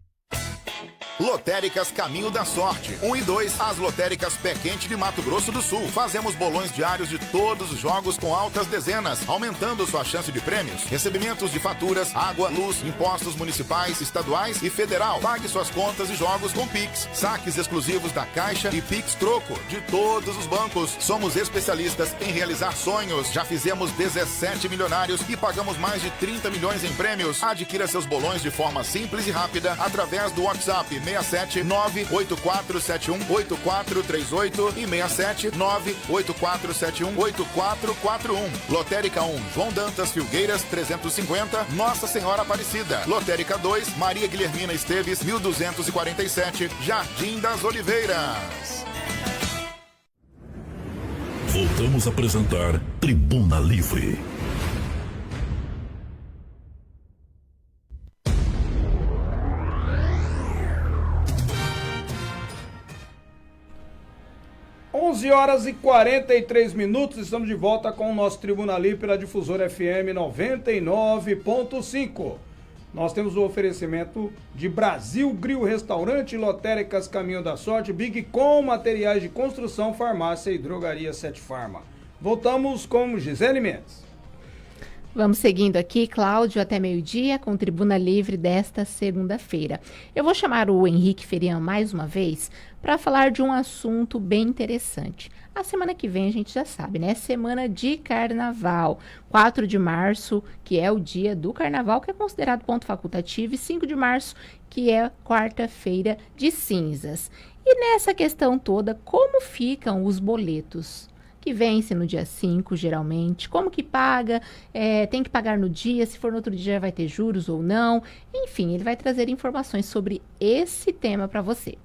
Lotéricas Caminho da Sorte. 1 e 2, as lotéricas Pé Quente de Mato Grosso do Sul. Fazemos bolões diários de todos os jogos com altas dezenas, aumentando sua chance de prêmios. Recebimentos de faturas, água, luz, impostos municipais, estaduais e federal. Pague suas contas e jogos com Pix. Saques exclusivos da Caixa e Pix Troco de todos os bancos. Somos especialistas em realizar sonhos. Já fizemos 17 milionários e pagamos mais de 30 milhões em prêmios. Adquira seus bolões de forma simples e rápida através do WhatsApp 67 98471 8438 e 67 98471 8441. Lotérica 1, João Dantas Filgueiras 350, Nossa Senhora Aparecida. Lotérica 2, Maria Guilhermina Esteves 1247, Jardim das Oliveiras. Voltamos a apresentar Tribuna Livre. Horas e 43 minutos, estamos de volta com o nosso Tribuna Livre pela Difusora FM 99.5. Nós temos o oferecimento de Brasil Grill Restaurante, Lotéricas Caminho da Sorte, Big Com, materiais de construção, farmácia e drogaria 7 Farma. Voltamos com Gisele Mendes. Vamos seguindo aqui, Cláudio, até meio-dia, com Tribuna Livre desta segunda-feira. Eu vou chamar o Henrique Ferian mais uma vez para falar de um assunto bem interessante. A semana que vem a gente já sabe, né? Semana de Carnaval. 4 de março, que é o dia do Carnaval, que é considerado ponto facultativo, e 5 de março, que é quarta-feira de cinzas. E nessa questão toda, como ficam os boletos? Que vence no dia 5, geralmente, como que paga, tem que pagar no dia, se for no outro dia vai ter juros ou não, enfim, ele vai trazer informações sobre esse tema para você.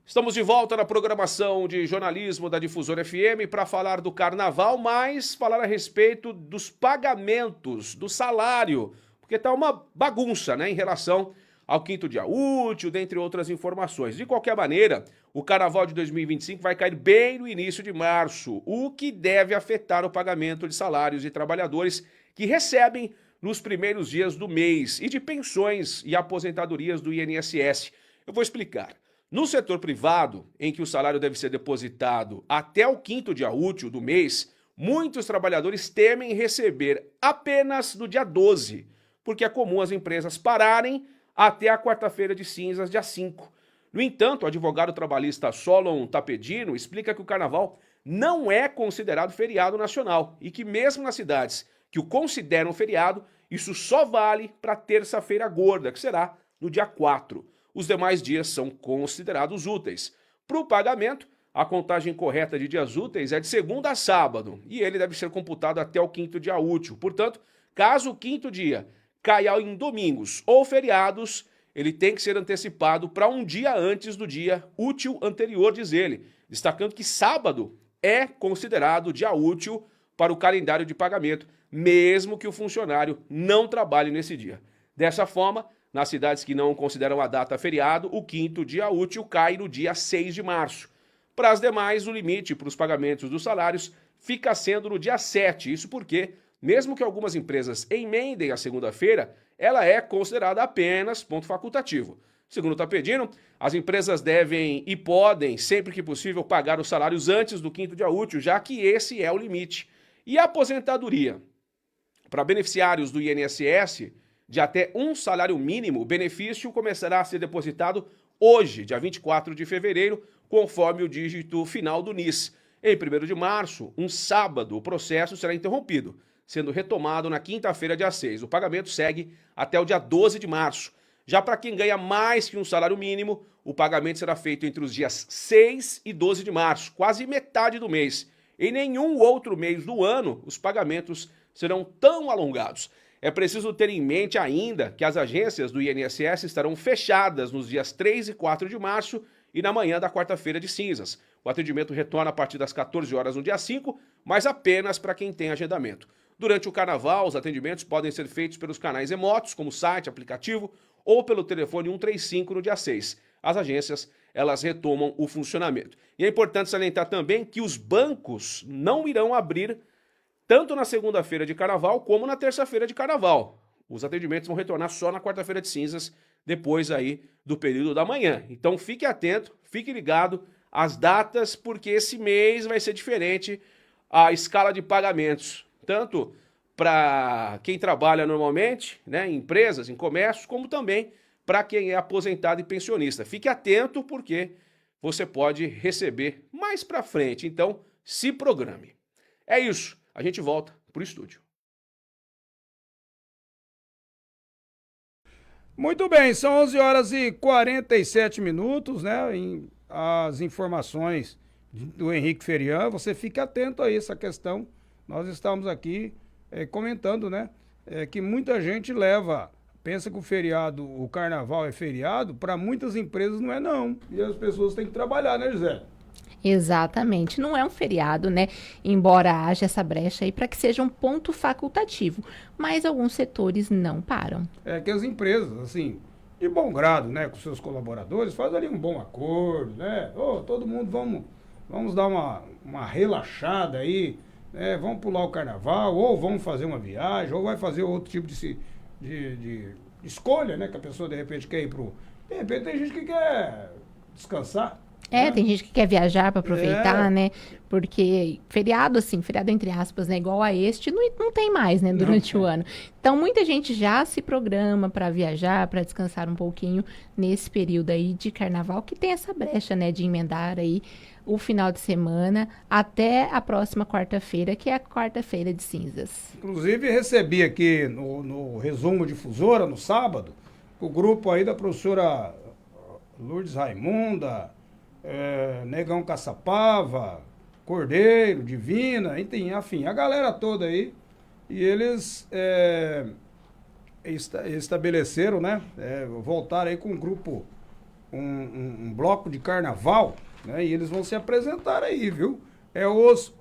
Estamos de volta na programação de jornalismo da Difusora FM para falar do Carnaval, mas falar a respeito dos pagamentos, do salário, porque tá uma bagunça, né, em relação ao quinto dia útil, dentre outras informações. De qualquer maneira, o Carnaval de 2025 vai cair bem no início de março, o que deve afetar o pagamento de salários de trabalhadores que recebem nos primeiros dias do mês e de pensões e aposentadorias do INSS. Eu vou explicar. No setor privado, em que o salário deve ser depositado até o quinto dia útil do mês, muitos trabalhadores temem receber apenas no dia 12, porque é comum as empresas pararem até a quarta-feira de cinzas, dia 5. No entanto, o advogado trabalhista Solon Tapedino explica que o Carnaval não é considerado feriado nacional e que mesmo nas cidades que o consideram feriado, isso só vale para terça-feira gorda, que será no dia 4. Os demais dias são considerados úteis. Para o pagamento, a contagem correta de dias úteis é de segunda a sábado e ele deve ser computado até o quinto dia útil. Portanto, caso o quinto dia caia em domingos ou feriados, ele tem que ser antecipado para um dia antes do dia útil anterior, diz ele, destacando que sábado é considerado dia útil para o calendário de pagamento, mesmo que o funcionário não trabalhe nesse dia. Dessa forma, nas cidades que não consideram a data feriado, o quinto dia útil cai no dia 6 de março. Para as demais, o limite para os pagamentos dos salários fica sendo no dia 7. Isso porque, mesmo que algumas empresas emendem a segunda-feira, ela é considerada apenas ponto facultativo. Segundo está pedindo, as empresas devem e podem, sempre que possível, pagar os salários antes do 5º dia útil, já que esse é o limite. E a aposentadoria? Para beneficiários do INSS, de até um salário mínimo, o benefício começará a ser depositado hoje, dia 24 de fevereiro, conforme o dígito final do NIS. Em 1º de março, um sábado, o processo será interrompido, sendo retomado na quinta-feira, dia 6. O pagamento segue até o dia 12 de março. Já para quem ganha mais que um salário mínimo, o pagamento será feito entre os dias 6 e 12 de março, quase metade do mês. Em nenhum outro mês do ano, os pagamentos serão tão alongados. É preciso ter em mente ainda que as agências do INSS estarão fechadas nos dias 3 e 4 de março e na manhã da quarta-feira de cinzas. O atendimento retorna a partir das 14 horas no dia 5, mas apenas para quem tem agendamento. Durante o carnaval, os atendimentos podem ser feitos pelos canais remotos, como site, aplicativo, ou pelo telefone 135 no dia 6. As agências, elas retomam o funcionamento. E é importante salientar também que os bancos não irão abrir tanto na segunda-feira de carnaval como na terça-feira de carnaval. Os atendimentos vão retornar só na quarta-feira de cinzas, depois aí do período da manhã. Então fique atento, fique ligado às datas, porque esse mês vai ser diferente a escala de pagamentos, tanto para quem trabalha normalmente, né, em empresas, em comércios, como também para quem é aposentado e pensionista. Fique atento, porque você pode receber mais para frente, então se programe. É isso, a gente volta para o estúdio. Muito bem, são 11 horas e 47 minutos, né? As informações do Henrique Ferian, você fique atento a essa questão. Nós estamos aqui comentando, né? Que muita gente pensa que o feriado, o carnaval é feriado, para muitas empresas não é não. E as pessoas têm que trabalhar, né, Gisele? Exatamente, não é um feriado, né? Embora haja essa brecha aí para que seja um ponto facultativo, mas alguns setores não param. É que as empresas, assim, de bom grado, né, com seus colaboradores, fazem ali um bom acordo, né? Todo mundo vamos dar uma relaxada aí, né? Vamos pular o carnaval, ou vamos fazer uma viagem, ou vai fazer outro tipo de escolha, né? Que a pessoa de repente quer ir De repente tem gente que quer descansar. Tem gente que quer viajar para aproveitar, né? Porque feriado, assim, feriado entre aspas, né? Igual a este, não tem mais, né? Durante o ano. Então, muita gente já se programa para viajar, para descansar um pouquinho nesse período aí de carnaval, que tem essa brecha, né? De emendar aí o final de semana até a próxima quarta-feira, que é a quarta-feira de cinzas. Inclusive, recebi aqui no resumo difusora, no sábado, o grupo aí da professora Lourdes Raimunda, Negão Caçapava, Cordeiro, Divina, enfim, a galera toda aí. E eles estabeleceram, né? Voltaram aí com um grupo, um bloco de carnaval, né? E eles vão se apresentar aí, viu?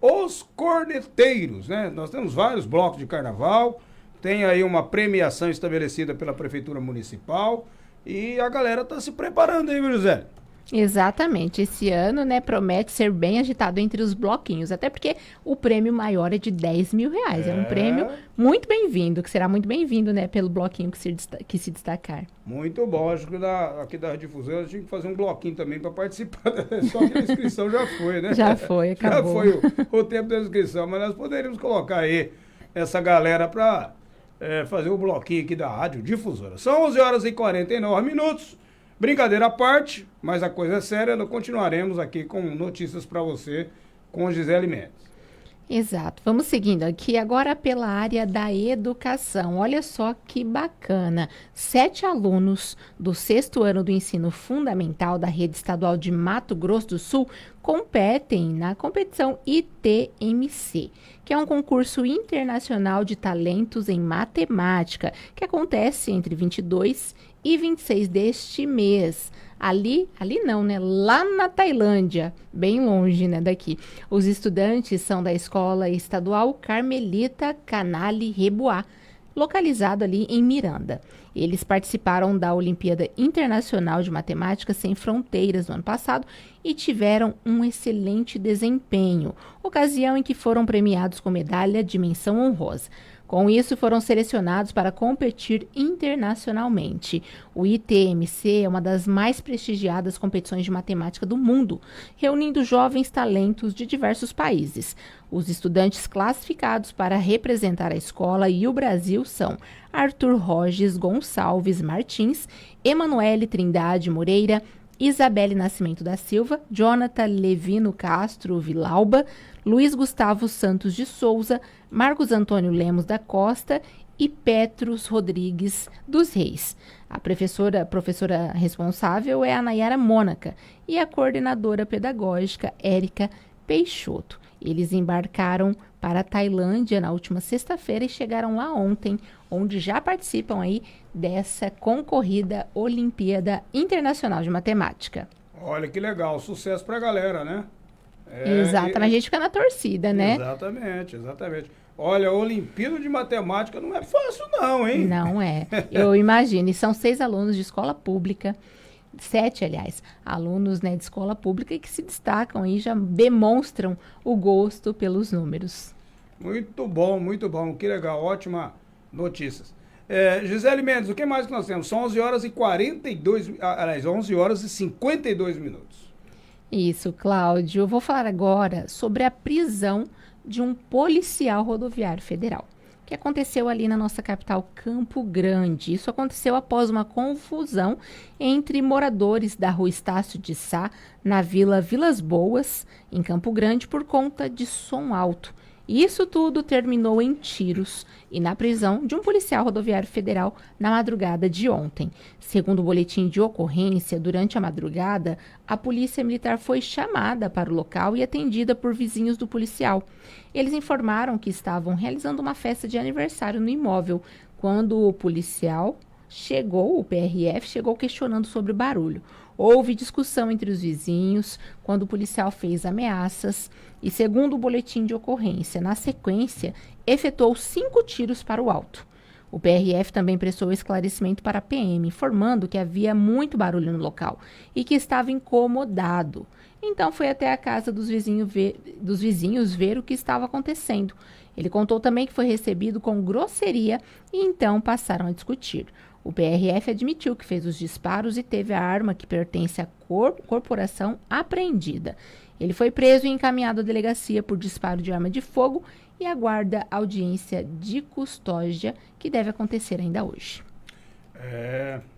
Os Corneteiros, né? Nós temos vários blocos de carnaval, tem aí uma premiação estabelecida pela Prefeitura Municipal e a galera tá se preparando aí, viu, José? Exatamente, esse ano, né, promete ser bem agitado entre os bloquinhos, até porque o prêmio maior é de R$10 mil, é um prêmio muito bem-vindo, que será muito bem-vindo, né, pelo bloquinho que se destacar. Muito bom, acho que aqui da difusão a gente tinha que fazer um bloquinho também para participar, só que a inscrição já foi, né? Já foi, acabou. Já foi o tempo da inscrição, mas nós poderíamos colocar aí essa galera para fazer o bloquinho aqui da Rádio Difusora. São 11 horas e 49 minutos. Brincadeira à parte, mas a coisa é séria, nós continuaremos aqui com notícias para você com Gisele Mendes. Exato. Vamos seguindo aqui agora pela área da educação. Olha só que bacana. 7 alunos do 6º ano do ensino fundamental da rede estadual de Mato Grosso do Sul competem na competição ITMC, que é um concurso internacional de talentos em matemática, que acontece entre 22 e 26 deste mês. Ali não, né? Lá na Tailândia, bem longe, né, daqui. Os estudantes são da Escola Estadual Carmelita Canale Reboá, localizado ali em Miranda. Eles participaram da Olimpíada Internacional de Matemática Sem Fronteiras no ano passado e tiveram um excelente desempenho, ocasião em que foram premiados com medalha de menção honrosa. Com isso, foram selecionados para competir internacionalmente. O ITMC é uma das mais prestigiadas competições de matemática do mundo, reunindo jovens talentos de diversos países. Os estudantes classificados para representar a escola e o Brasil são Arthur Roges Gonçalves Martins, Emanuele Trindade Moreira, Isabelle Nascimento da Silva, Jonathan Levino Castro Vilauba, Luiz Gustavo Santos de Souza, Marcos Antônio Lemos da Costa e Petros Rodrigues dos Reis. A professora responsável é a Nayara Mônaca e a coordenadora pedagógica Érica Peixoto. Eles embarcaram para a Tailândia na última sexta-feira e chegaram lá ontem, onde já participam aí dessa concorrida Olimpíada Internacional de Matemática. Olha que legal, sucesso pra galera, né? Exatamente, a gente fica na torcida, né? Exatamente. Olha, a Olimpíada de Matemática não é fácil não, hein? Não é, eu imagino, e são 6 alunos de escola pública, 7, aliás, alunos, né, de escola pública que se destacam e já demonstram o gosto pelos números. Muito bom, que legal, ótima notícias. Gisele Mendes, o que mais que nós temos? São 11 horas e 52 minutos. Isso, Cláudio. Eu vou falar agora sobre a prisão de um policial rodoviário federal, que aconteceu ali na nossa capital, Campo Grande. Isso aconteceu após uma confusão entre moradores da rua Estácio de Sá, na vila Vilas Boas, em Campo Grande, por conta de som alto. Isso tudo terminou em tiros e na prisão de um policial rodoviário federal na madrugada de ontem. Segundo o boletim de ocorrência, durante a madrugada, a polícia militar foi chamada para o local e atendida por vizinhos do policial. Eles informaram que estavam realizando uma festa de aniversário no imóvel, quando o policial chegou, o PRF, chegou questionando sobre o barulho. Houve discussão entre os vizinhos, quando o policial fez ameaças e, segundo o boletim de ocorrência, na sequência, efetuou 5 tiros para o alto. O PRF também prestou esclarecimento para a PM, informando que havia muito barulho no local e que estava incomodado. Então foi até a casa dos vizinhos ver o que estava acontecendo. Ele contou também que foi recebido com grosseria e então passaram a discutir. O PRF admitiu que fez os disparos e teve a arma que pertence à corporação apreendida. Ele foi preso e encaminhado à delegacia por disparo de arma de fogo e aguarda audiência de custódia, que deve acontecer ainda hoje.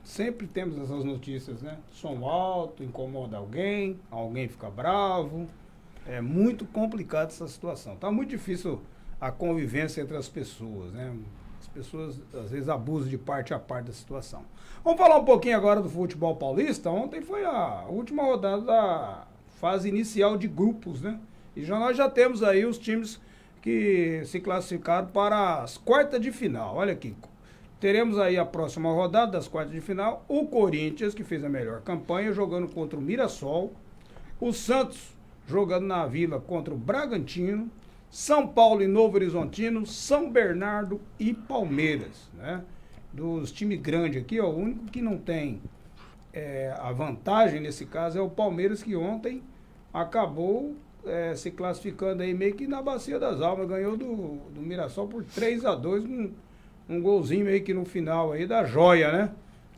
Sempre temos essas notícias, né? Som alto, incomoda alguém fica bravo. É muito complicada essa situação. Tá muito difícil a convivência entre as pessoas, né? As pessoas, às vezes, abusam de parte a parte da situação. Vamos falar um pouquinho agora do futebol paulista. Ontem foi a última rodada da fase inicial de grupos, né? E nós já temos aí os times que se classificaram para as quartas de final. Olha aqui, teremos aí a próxima rodada das quartas de final. O Corinthians, que fez a melhor campanha, jogando contra o Mirassol. O Santos, jogando na Vila contra o Bragantino. São Paulo e Novo Horizontino, São Bernardo e Palmeiras, né? Dos times grandes aqui, ó, o único que não tem a vantagem nesse caso é o Palmeiras, que ontem acabou se classificando aí meio que na Bacia das Almas, ganhou do Mirassol por 3-2, um golzinho meio que no final aí da joia, né?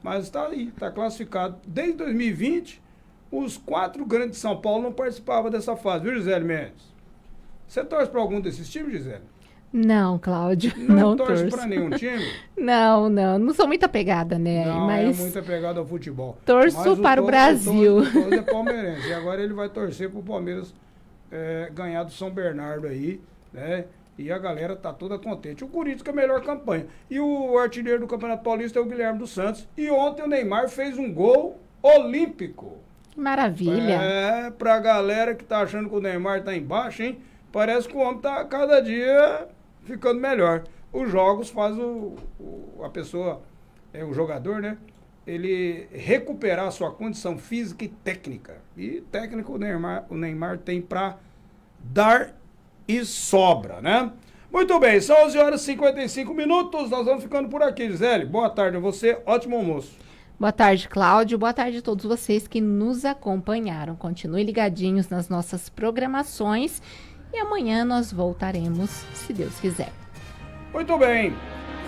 Mas está aí, está classificado. Desde 2020, os 4 grandes de São Paulo não participavam dessa fase, viu, Gisele Mendes? Você torce para algum desses times, Gisele? Não, Cláudio, não torce para nenhum time? Não sou muito apegada, né? Não, mas é muito apegado ao futebol. Torço para o Brasil. O Torres é palmeirense, e agora ele vai torcer para o Palmeiras ganhar do São Bernardo aí, né? E a galera tá toda contente. O Corinthians com a melhor campanha. E o artilheiro do Campeonato Paulista é o Guilherme dos Santos. E ontem o Neymar fez um gol olímpico. Maravilha. Pra galera que tá achando que o Neymar tá embaixo, hein? Parece que o homem tá cada dia ficando melhor. Os jogos faz a pessoa, o jogador, né? Ele recuperar sua condição física e técnica. E técnica o Neymar tem para dar e sobra, né? Muito bem, são 11 horas e 55 minutos, nós vamos ficando por aqui, Gisele. Boa tarde a você, ótimo almoço. Boa tarde, Cláudio. Boa tarde a todos vocês que nos acompanharam. Continuem ligadinhos nas nossas programações e amanhã nós voltaremos, se Deus quiser. Muito bem.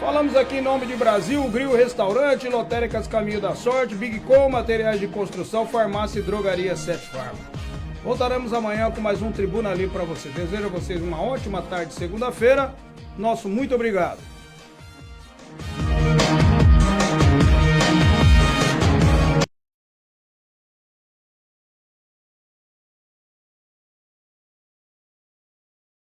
Falamos aqui em nome de Brasil, Grill Restaurante, Lotéricas Caminho da Sorte, Big Com, Materiais de Construção, Farmácia e Drogaria 7 Farma. Voltaremos amanhã com mais um Tribuna Livre para você. Desejo a vocês uma ótima tarde de segunda-feira. Nosso muito obrigado.